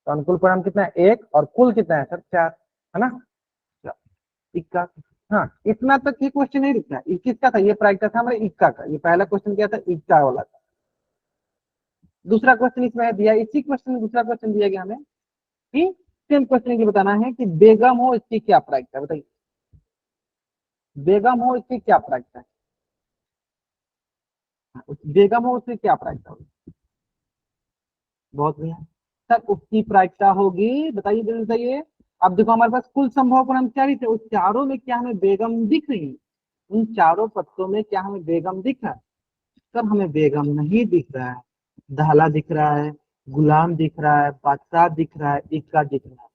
तो अनुकूल परिणाम कितना है? एक, और कुल कितना है सर? चार, है ना? इक्का। हाँ, इतना तक ये क्वेश्चन नहीं रुकता है। किसका था ये? प्रायिकता था हमारे इक्का का। ये पहला क्वेश्चन क्या था? इक्का वाला था। दूसरा क्वेश्चन इसमें दिया, इसी क्वेश्चन में दूसरा क्वेश्चन दिया गया हमें कि सेम क्वेश्चन ये बताना है कि बेगम हो इसकी क्या प्रायिकता है? बताइए बेगम हो इसकी क्या प्रायिकता है? बेगम हो उसकी क्या प्रायिकता होगी? बहुत बढ़िया सर, उसकी प्रायिकता होगी, बताइए जल्दी बताइए। अब देखो हमारे पास कुल संभव परिणाम चार ही थे, उस चारों में क्या हमें बेगम दिख रही है? उन चारों पत्तों में क्या हमें बेगम दिख रहा है? सर हमें बेगम नहीं दिख रहा है। दहला दिख रहा है, गुलाम दिख रहा है, बादशाह दिख रहा है, इक्का दिख रहा है।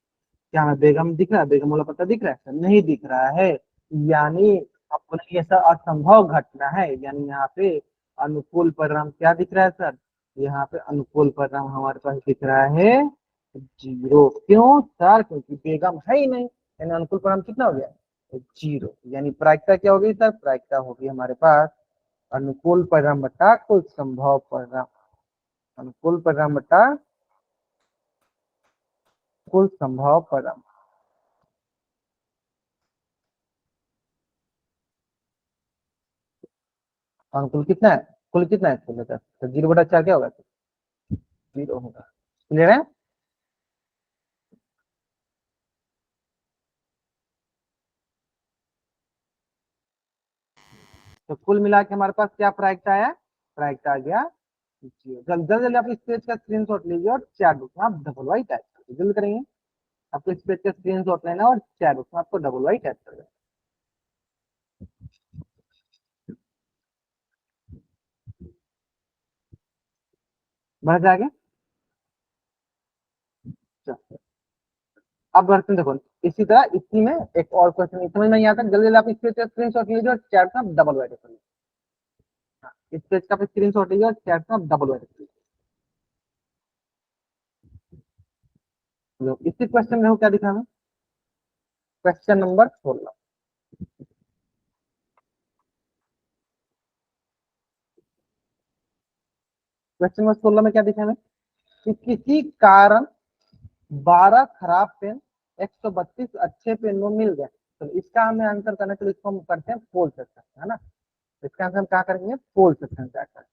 क्या हमें बेगम दिख रहा है? बेगम वाला पत्ता दिख रहा है? सर नहीं दिख रहा है। यानी अपने ये सब असंभव घटना है। यानी यहाँ पे अनुकूल परिणाम क्या दिख रहा है सर? यहाँ पे अनुकूल परिणाम हमारे पास दिख रहा है जीरो। क्यों सर? क्योंकि बेगम है ही नहीं। यानी अनुकूल परिणाम कितना हो गया? जीरो। यानी प्रायिकता क्या होगी सर? प्रायिकता होगी हमारे पास अनुकूल परिणाम बटा कुल संभव परिणाम। अनुकूल परिणाम बटा कुल संभव परिणाम। अनुकूल कितना है? कुल कितना है इसको लेकर? तो जीरो बटा चार क्या होगा? जीरो होगा। क्लियर है? तो कुल मिला के हमारे पास क्या प्रायिकता आया? प्रायिकता आ गया जीरो। जल्द जल्द जल्दी आप इस पेज का स्क्रीनशॉट लीजिए और चैट बुक में आप डबल वाई टाइप करिए, जल्द करेंगे। आपको इस पेज का स्क्रीनशॉट लेना है और चैट बुक में आपको डबल वाई टाइप कर देना। बढ़ जाएगा। चलो, अब बढ़ते हैं, देखो इसी तरह इसी में एक और क्वेश्चन समझ में नहीं आता, जल्दी जल्दी आप इस पेज का स्क्रीनशॉट लीजिए और चैट में डबल वाई टाइप करिए। हाँ, इस पेज का स्क्रीनशॉट लीजिए और चैट में डबल वाई टाइप करिए। इसी क्वेश्चन में हो क्या दिखाना? Question number 16। क्वेश्चन नंबर 16 में क्या दिखाना? कि किसी कारण 12 खराब पेन 132 अच्छे पेन में मिल गए। तो इसका हमें आंसर करना है, तो इसको हम करते हैं पोल सेक्शन, है ना? इसका आंसर हम क्या करेंगे? पोल सेक्शन क्या करेंगे।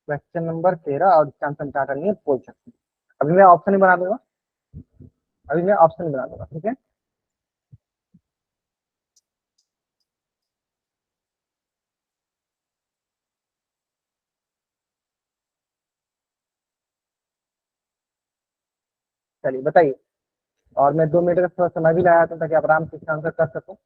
क्वेश्चन नंबर 13 और इसका आंसर हम क्या करेंगे? पोल सेक्शन। अभी मैं ऑप्शन ही बना दूंगा। अभी मैं ऑप्शन ही बना दूंगा, ठीक है? चलिए बताइए। और मैं 2 मिनट का थोड़ा समय भी लगाया था ताकि आप आराम से इसका आंसर कर सको।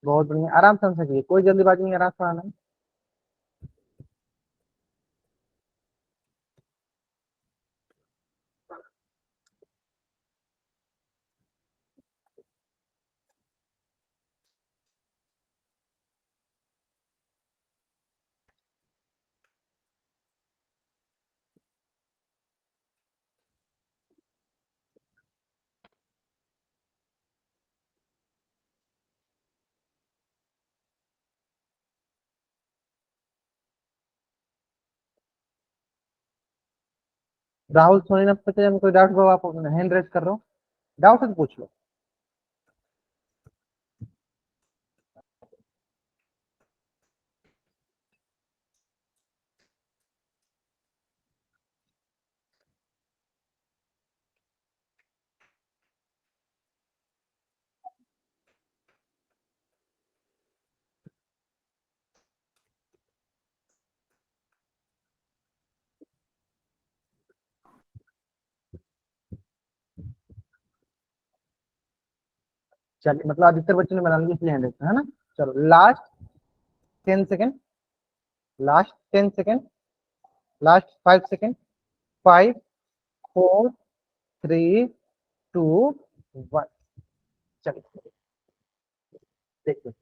बहुत बढ़िया, आराम से आंसर कीजिए, कोई जल्दीबाजी नहीं, आराम से आना है। राहुल सोनी ने पूछा, कोई डाउट हो आप हैंड रेज कर रहे हो, डाउट है तो पूछ लो। चलिए, मतलब अधिकतर बच्चों ने बना लिया इसलिए हैंड रेज है ना। चलो last 10 second, last 10 second, last 5 second, 5, 4, 3, 2, 1। चलिए देखिए,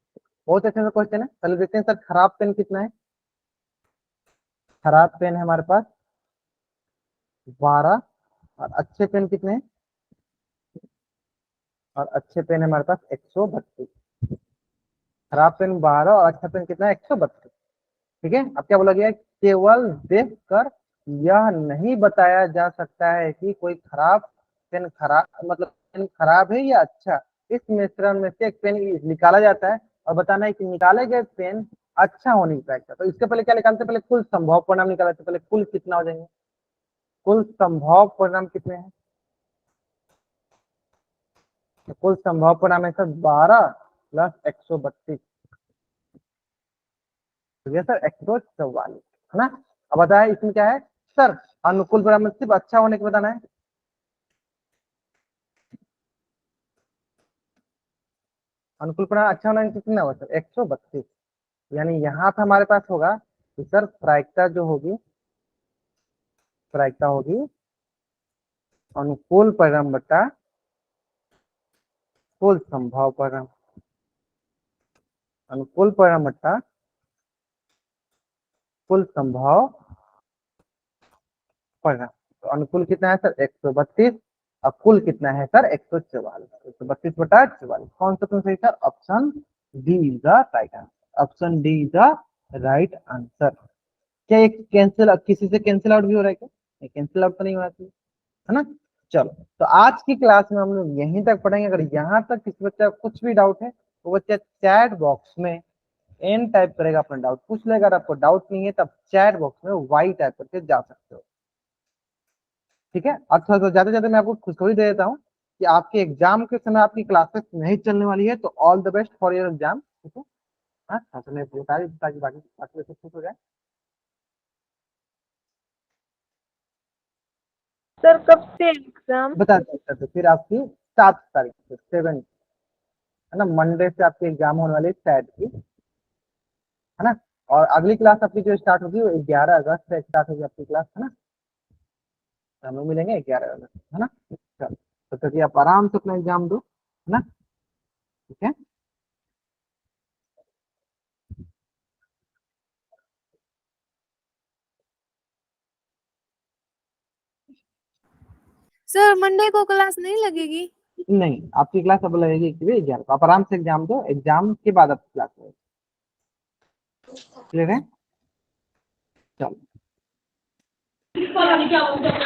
बहुत अच्छे से क्वेश्चन है। पहले देखते हैं सर खराब पेन कितना है। खराब पेन है हमारे पास 12, और अच्छे पेन कितने हैं, और अच्छे पेन है हमारे पास 132। खराब पेन 12 और अच्छा पेन कितना है, 132। ठीक है, अब क्या बोला गया है, केवल देखकर यह नहीं बताया जा सकता है कि कोई खराब पेन खराब मतलब पेन खराब है या अच्छा। इस मिश्रण में से एक पेन निकाला जाता है और बताना है कि निकाले गए पेन अच्छा होने की प्रायिकता। तो इसके पहले क्या निकालते हैं, पहले कुल संभव परिणाम निकालते हैं। पहले कुल कितना हो जाएंगे, कुल संभव परिणाम कितने हैं, तो कुल संभव परिणाम है सर 12 प्लस 132, तो ये सर 144 है ना। अब बताया इसमें क्या है सर, अनुकूल परिणाम सिर्फ अच्छा होने को बताना है। अनुकूल परिणाम अच्छा होना कितना होगा सर, 132। यानी यहाँ पे हमारे पास होगा कि सर प्रायिकता जो होगी, प्रायिकता होगी अनुकूल परिणाम बटा कुल संभव परिणाम। अनुकूल परिणाम बटा कुल संभव परिणाम। तो अनुकूल कितना है सर 132, और कुल कितना है सर 144। 132 बटा 144, कौन सा तुम सही sir, option D is the right answer. Option D is the right answer. क्या एक कैंसिल किसी से कैंसिल आउट भी हो रहा है क्या, कैंसिल आउट तो नहीं होना चाहिए है ना। चलो, तो आज की क्लास में हम लोग यहीं तक पढ़ेंगे। अगर यहाँ तक किसी बच्चा कुछ भी डाउट है तो बच्चा चैट बॉक्स में एन टाइप करेगा, अपना डाउट पूछ लेगा। अगर आपको डाउट नहीं है तब चैट बॉक्स में वाई टाइप करके जा सकते हो। ठीक है, अब थोड़ा सा ज्यादा ज्यादा मैं आपको खुशखबरी दे देता हूँ कि आपके एग्जाम के समय आपकी क्लासेस नहीं चलने वाली है, तो all the best for your exam. ठीक है, हाँ तो मैं बता दी ताकि बाकी बाकी सब खुश हो जाए। सर कब से एग्जाम? बता सकते थे फिर आपकी 7 तारीख से 7 है ना, मंडे से आपकी एग्जाम होने वाली है सैट की, है ना। और अगली क्लास आपकी जो स्टार्ट होगी वो 11 अगस्त से स्टार्ट होगी आपकी क्लास, है ना। तो हम लोग मिलेंगे 11 अगस्त, है ना। चलो, तो तभी आप आराम से अपना एग्जाम दो, है ना। ठीक है, सर मंडे को क्लास नहीं लगेगी? नहीं आपकी क्लास अब लगेगी 11 को। आप आराम से एग्जाम दो, एग्जाम के बाद आपकी क्लास होगी। क्लियर है, चलो।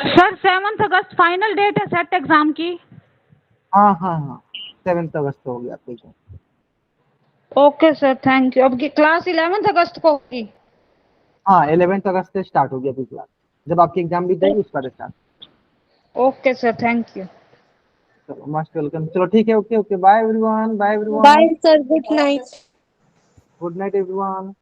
सर 7 अगस्त फाइनल डेट है सेट एग्जाम की। हाँ हाँ हाँ, 7 अगस्त को होगी आपकी exam. Okay sir, thank you. अब की क्लास 11 अगस्त को होगी? हाँ 11 अगस्त से स्टार्ट होगी आपकी क्लास, जब आपकी एग्जाम बीत जाएगी उसके बाद start. Okay sir, thank you. चलो मोस्ट वेलकम। चलो ठीक है, okay okay, bye everyone, bye everyone, bye sir, good night. Good night everyone.